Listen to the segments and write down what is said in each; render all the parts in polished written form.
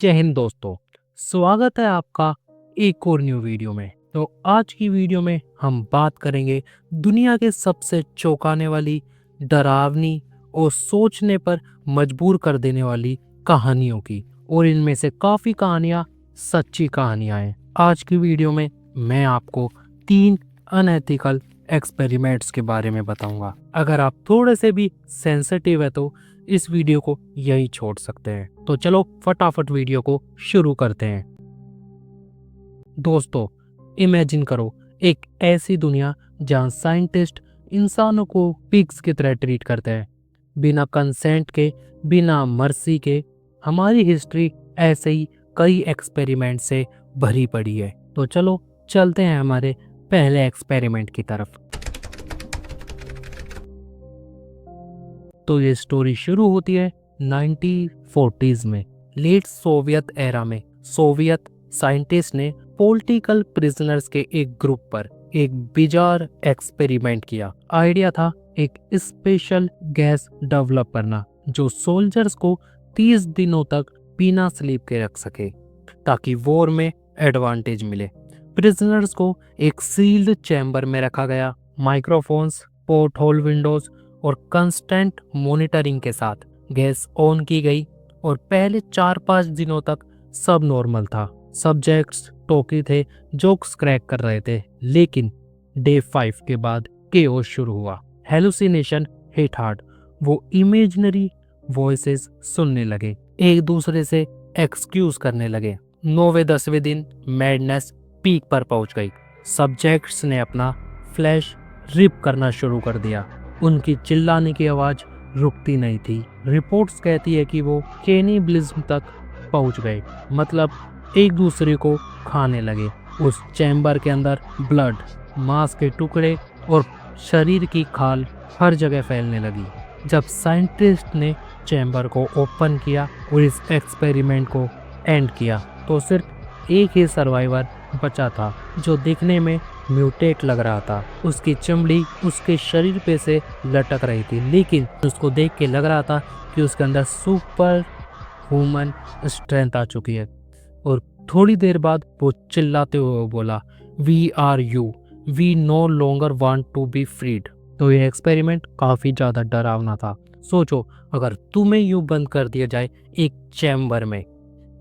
जय हिंद दोस्तों। स्वागत है आपका एक और न्यू वीडियो में। तो आज की वीडियो में हम बात करेंगे दुनिया के सबसे चौंकाने वाली, डरावनी और सोचने पर मजबूर कर देने वाली कहानियों की। और इनमें से काफ़ी कहानियाँ सच्ची कहानियाँ हैं। आज की वीडियो में मैं आपको 3 अनएथिकल एक्सपेरिमेंट्स के बारे में बताऊंगा। अगर आप थोड़े से भी सेंसिटिव है तो इस वीडियो को यहीं छोड़ सकते हैं। तो चलो फटाफट वीडियो को शुरू करते हैं। दोस्तों, इमेजिन करो एक ऐसी दुनिया जहां साइंटिस्ट इंसानों को पिग्स की तरह ट्रीट करते हैं, बिना कंसेंट के, बिना मर्सी के। हमारी हिस्ट्री ऐसे ही कई एक्सपेरिमेंट से भरी पड़ी है। तो चलो चलते हैं हमारे पहले एक्सपेरिमेंट की तरफ। तो ये स्टोरी शुरू होती है 1940s में। लेट सोवियत एरा में सोवियत साइंटिस्ट ने पॉलिटिकल प्रिजनर्स के एक ग्रुप पर एक बिजार एक्सपेरिमेंट किया। आइडिया था एक स्पेशल गैस डेवलप करना जो सोल्जर्स को 30 दिनों तक बिना स्लीप के रख सके, ताकि वॉर में एडवांटेज मिले। प्रिजनर्स को एक सील्ड चैम्बर में रखा गया। माइक्रोफोन्स, पोर्ट होल विंडोज और कंस्टेंट मॉनिटरिंग के साथ गैस ऑन की गई और पहले 4-5 दिनों तक सब नॉर्मल था। सब्जेक्ट्स टोकी थे, जोक्स क्रैक कर रहे थे। लेकिन डे 5 के बाद केओस शुरू हुआ। Hallucination hit hard. वो इमेजिनरी वॉइसेस सुनने लगे, एक दूसरे से एक्सक्यूज करने लगे। 9वें 10वें दिन मैडनेस पीक पर पहुंच गई। सब्जेक्ट्स ने अपना फ्लैश रिप करना शुरू कर दिया। उनकी चिल्लाने की आवाज रुकती नहीं थी। रिपोर्ट्स कहती है कि वो कैनिबलिज्म तक पहुंच गए, मतलब एक दूसरे को खाने लगे। उस चैम्बर के अंदर ब्लड, मांस के टुकड़े और शरीर की खाल हर जगह फैलने लगी। जब साइंटिस्ट ने चैम्बर को ओपन किया और इस एक्सपेरिमेंट को एंड किया, तो सिर्फ एक ही सर्वाइवर बचा था, जो दिखने में म्यूटेट लग रहा था। उसकी चमड़ी उसके शरीर पे से लटक रही थी, लेकिन उसको देख के लग रहा था कि उसके अंदर सुपर ह्यूमन स्ट्रेंथ आ चुकी है। और थोड़ी देर बाद वो चिल्लाते हुए बोला, we are you, we no longer want to be freed. तो ये एक्सपेरिमेंट काफी ज्यादा डरावना था। सोचो, अगर तुम्हें यूं बंद कर दिया जाए एक चैम्बर में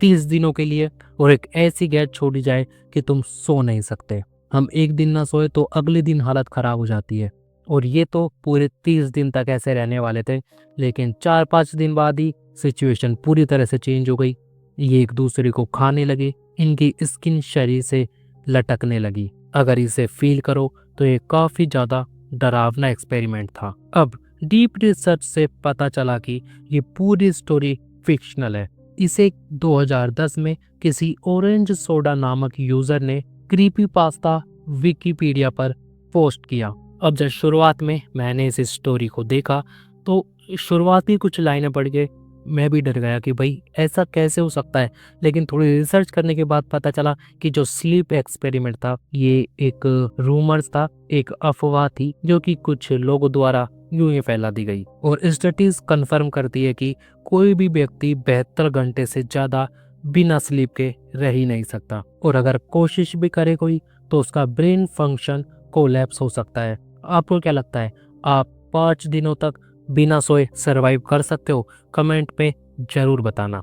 30 दिनों के लिए और एक ऐसी गैस छोड़ी जाए कि तुम सो नहीं सकते। हम एक दिन ना सोए तो अगले दिन हालत खराब हो जाती है। और ये तो पूरे 30 दिन तक ऐसे रहने वाले थे, लेकिन 4-5 दिन बाद ही सिचुएशन पूरी तरह से चेंज हो गई। ये एक दूसरे को खाने लगे, इनकी स्किन शरीर से लटकने लगी। अगर इसे फील करो तो ये काफी ज्यादा डरावना एक्सपेरिमेंट था। अब डीप रिसर्च से पता चला कि ये पूरी स्टोरी फिक्शनल है। इसे 2010 में किसी ऑरेंज सोडा नामक यूजर ने क्रीपीपास्ता विकिपीडिया पर पोस्ट किया। अब जब शुरुआत में मैंने इस स्टोरी को देखा तो शुरुआती कुछ लाइनें पढ़ के मैं भी डर गया कि भाई ऐसा कैसे हो सकता है। लेकिन थोड़ी रिसर्च करने के बाद पता चला कि जो स्लीप एक्सपेरिमेंट था ये एक रूमर्स था, एक अफवाह थी जो कि कुछ लोगों द्वारा यूं ही फैला दी गई। और स्टडीज कंफर्म करती है कि कोई भी व्यक्ति 72 घंटे से ज्यादा बिना स्लीप के रह ही नहीं सकता। और अगर कोशिश भी करे कोई तो उसका ब्रेन फंक्शन कोलैप्स हो सकता है। आपको क्या लगता है, आप 5 दिनों तक बिना सोए सरवाइव कर सकते हो? कमेंट पे जरूर बताना।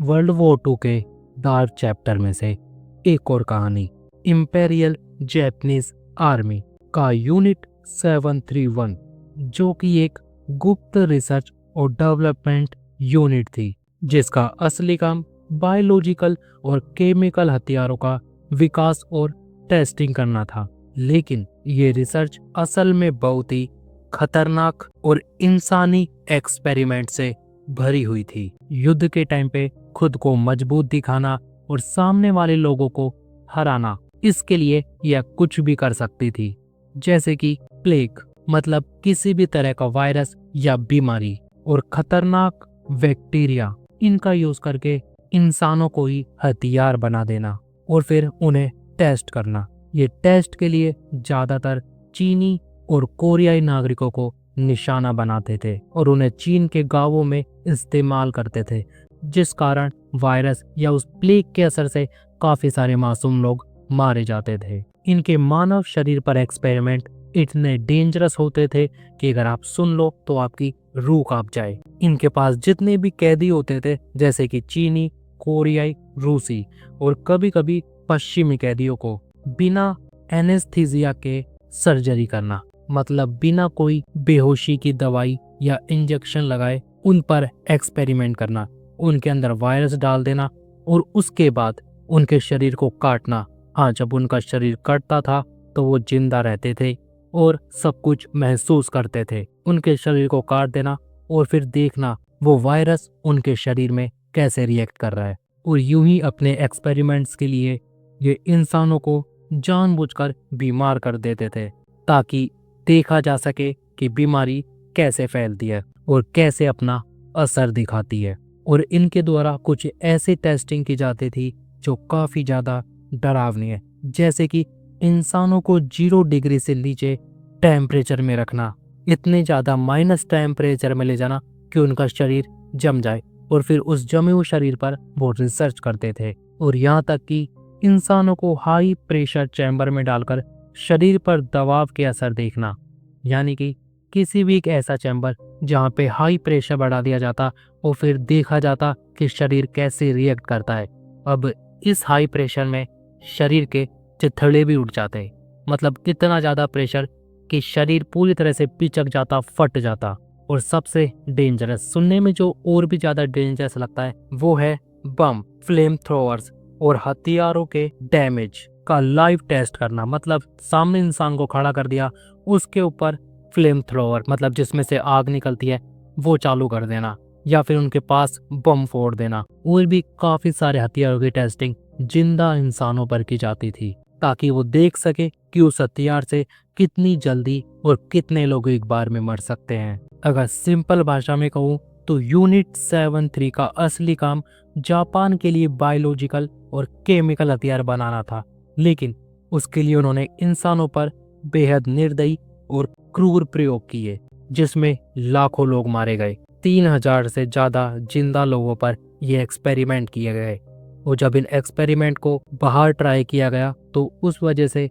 वर्ल्ड वॉर 2 के डार्क चैप्टर में से एक और कहानी, इंपेरियल जैपनीज आर्मी का यूनिट 731, जो कि एक गुप्त रिसर्च और डेवलपमेंट यूनिट थी, जिसका असली काम बायोलॉजिकल और केमिकल हथियारों का विकास और टेस्टिंग करना था। लेकिन ये रिसर्च असल में बहुत ही खतरनाक और इंसानी एक्सपेरिमेंट से भरी हुई थी। युद्ध के टाइम पे खुद को मजबूत दिखाना और सामने वाले लोगों को हराना, इसके लिए यह कुछ भी कर सकती थी, जैसे कि प्लेग, मतलब किसी भी तरह का वायरस या बीमारी, और खतरनाक बैक्टीरिया, इनका यूज करके इंसानों को ही हथियार बना देना और फिर उन्हें टेस्ट करना। ये टेस्ट के लिए ज्यादातर चीनी और कोरियाई नागरिकों को निशाना बनाते थे और उन्हें चीन के गांवों में इस्तेमाल करते थे, जिस कारण वायरस या उस प्लेग के असर से काफी सारे मासूम लोग मारे जाते थे। इनके मानव शरीर पर एक्सपेरिमेंट इतने डेंजरस होते थे कि अगर आप सुन लो तो आपकी रूह कांप जाए। इनके पास जितने भी कैदी होते थे, जैसे कि चीनी, कोरियाई, रूसी और कभी कभी पश्चिमी कैदियों को बिना एनेस्थीसिया के सर्जरी करना, मतलब बिना कोई बेहोशी की दवाई या इंजेक्शन लगाए उन पर एक्सपेरिमेंट करना, उनके अंदर वायरस डाल देना और उसके बाद उनके शरीर को काटना। हाँ, जब उनका शरीर कटता था तो वो जिंदा रहते थे और सब कुछ महसूस करते थे। उनके शरीर को काट देना और फिर देखना वो वायरस उनके शरीर में कैसे रिएक्ट कर रहा है। और यूं ही अपने एक्सपेरिमेंट्स के लिए ये इंसानों को जानबूझकर बीमार कर देते थे, ताकि देखा जा सके कि बीमारी कैसे फैलती है और कैसे अपना असर दिखाती है। और इनके द्वारा कुछ ऐसी टेस्टिंग की जाती थी जो काफी ज्यादा डरावनी है, जैसे कि इंसानों को 0 डिग्री से नीचे टेम्परेचर में रखना, इतने ज्यादा माइनस टेम्परेचर में ले जाना कि उनका शरीर जम जाए और फिर उस जमे हुए शरीर पर वो रिसर्च करते थे। और यहाँ तक कि इंसानों को हाई प्रेशर चैम्बर में डालकर शरीर पर दबाव के असर देखना, यानी कि किसी भी एक ऐसा चैम्बर जहाँ पे हाई प्रेशर बढ़ा दिया जाता और फिर देखा जाता कि शरीर कैसे रिएक्ट करता है। अब इस हाई प्रेशर में शरीर के चिथड़े भी उठ जाते हैं, मतलब इतना ज़्यादा प्रेशर कि शरीर पूरी तरह से पिचक जाता, फट जाता। और सबसे डेंजरस, सुनने में जो और भी ज़्यादा डेंजरस लगता है, वो है बम, फ्लेम थ्रोअर्स और हथियारों के डैमेज का लाइव टेस्ट करना। मतलब सामने इंसान को खड़ा कर दिया, उसके ऊपर फ्लेम थ्रोअर, मतलब जिसमें से आग निकलती है, वो चालू कर देना, या फिर उनके पास बम फोड़ देना। और भी काफी सारे हथियारों की टेस्टिंग जिंदा इंसानों पर की जाती थी, ताकि वो देख सके कि उस हथियार से कितनी जल्दी और कितने लोग एक बार में मर सकते हैं। अगर सिंपल भाषा में कहूँ तो यूनिट 73 का असली काम जापान के लिए बायोलॉजिकल और केमिकल हथियार बनाना था, लेकिन उसके लिए उन्होंने इंसानों पर बेहद निर्दयी और क्रूर प्रयोग किए, जिसमें लाखों लोग मारे गए। 3000 से ज्यादा जिंदा लोगों पर यह एक्सपेरिमेंट किए गए। और जब इन एक्सपेरिमेंट को बाहर ट्राई किया गया तो उस वजह से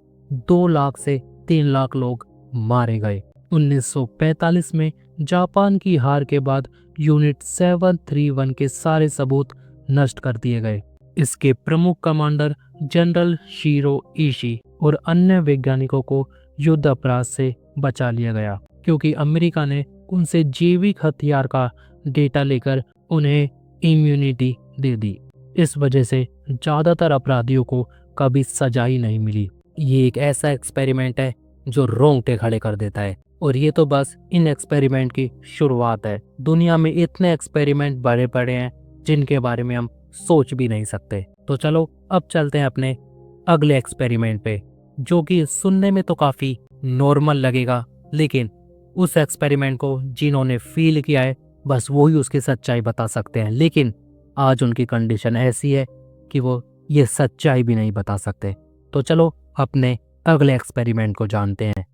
2 लाख से 3 लाख लोग मारे गए। 1945 में जापान की हार के बाद यूनिट 731 के सारे सबूत नष्ट कर दिए गए। इसके प्रमुख कमांडर जनरल शीरो इशी और अन्य वैज्ञानिकों को युद्ध अपराध से बचा लिया गया, क्योंकि अमेरिका ने उनसे जैविक हथियार का डेटा लेकर उन्हें इम्यूनिटी दे दी। इस वजह से ज्यादातर अपराधियों को कभी सजा ही नहीं मिली। ये एक ऐसा एक्सपेरिमेंट है जो रोंगटे खड़े कर देता है। और ये तो बस इन एक्सपेरिमेंट की शुरुआत है। दुनिया में इतने एक्सपेरिमेंट बड़े पड़े हैं जिनके बारे में हम सोच भी नहीं सकते। तो चलो अब चलते हैं अपने अगले एक्सपेरिमेंट पे, जो कि सुनने में तो काफी नॉर्मल लगेगा, लेकिन उस एक्सपेरिमेंट को जिन्होंने फील किया है बस वही उसकी सच्चाई बता सकते हैं। लेकिन आज उनकी कंडीशन ऐसी है कि वो ये सच्चाई भी नहीं बता सकते। तो चलो अपने अगले एक्सपेरिमेंट को जानते हैं।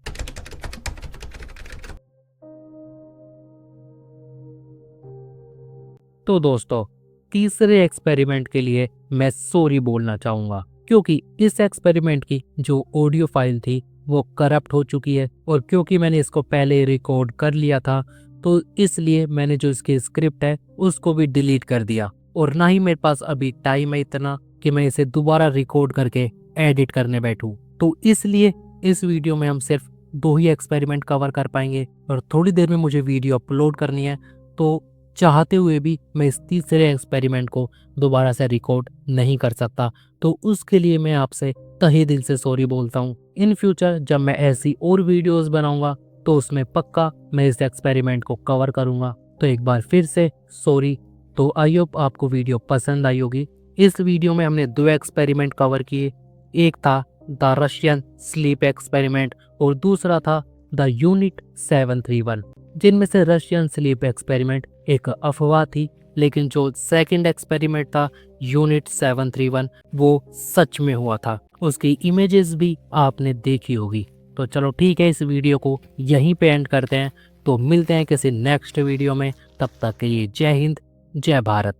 तो दोस्तों, तीसरे एक्सपेरिमेंट के लिए मैं सॉरी बोलना चाहूँगा, क्योंकि इस एक्सपेरिमेंट की जो ऑडियो फाइल थी वो करप्ट हो चुकी है। और क्योंकि मैंने इसको पहले रिकॉर्ड कर लिया था तो इसलिए मैंने जो इसकी स्क्रिप्ट है उसको भी डिलीट कर दिया। और ना ही मेरे पास अभी टाइम है इतना कि मैं इसे दोबारा रिकॉर्ड करके एडिट करने बैठूं। तो इसलिए इस वीडियो में हम सिर्फ 2 ही एक्सपेरिमेंट कवर कर पाएंगे और थोड़ी देर में मुझे वीडियो अपलोड करनी है। तो चाहते हुए भी मैं इस तीसरे एक्सपेरिमेंट को दोबारा से रिकॉर्ड नहीं कर सकता। तो उसके लिए मैं आपसे तहे दिल से सॉरी बोलता हूँ। इन फ्यूचर जब मैं ऐसी और वीडियोस बनाऊंगा तो उसमें पक्का मैं इस एक्सपेरिमेंट को कवर करूंगा। तो एक बार फिर से सॉरी। तो आई होप आपको वीडियो पसंद आई होगी। इस वीडियो में हमने 2 एक्सपेरिमेंट कवर किए। एक था द रशियन स्लीप एक्सपेरिमेंट और दूसरा था द यूनिट 731, जिनमें से रशियन स्लीप एक्सपेरिमेंट एक अफवाह थी, लेकिन जो सेकंड एक्सपेरिमेंट था यूनिट 731 वो सच में हुआ था। उसकी इमेजेस भी आपने देखी होगी। तो चलो ठीक है, इस वीडियो को यहीं पे एंड करते हैं। तो तो मिलते हैं किसी नेक्स्ट वीडियो में, तब तक के लिए जय हिंद, जय भारत।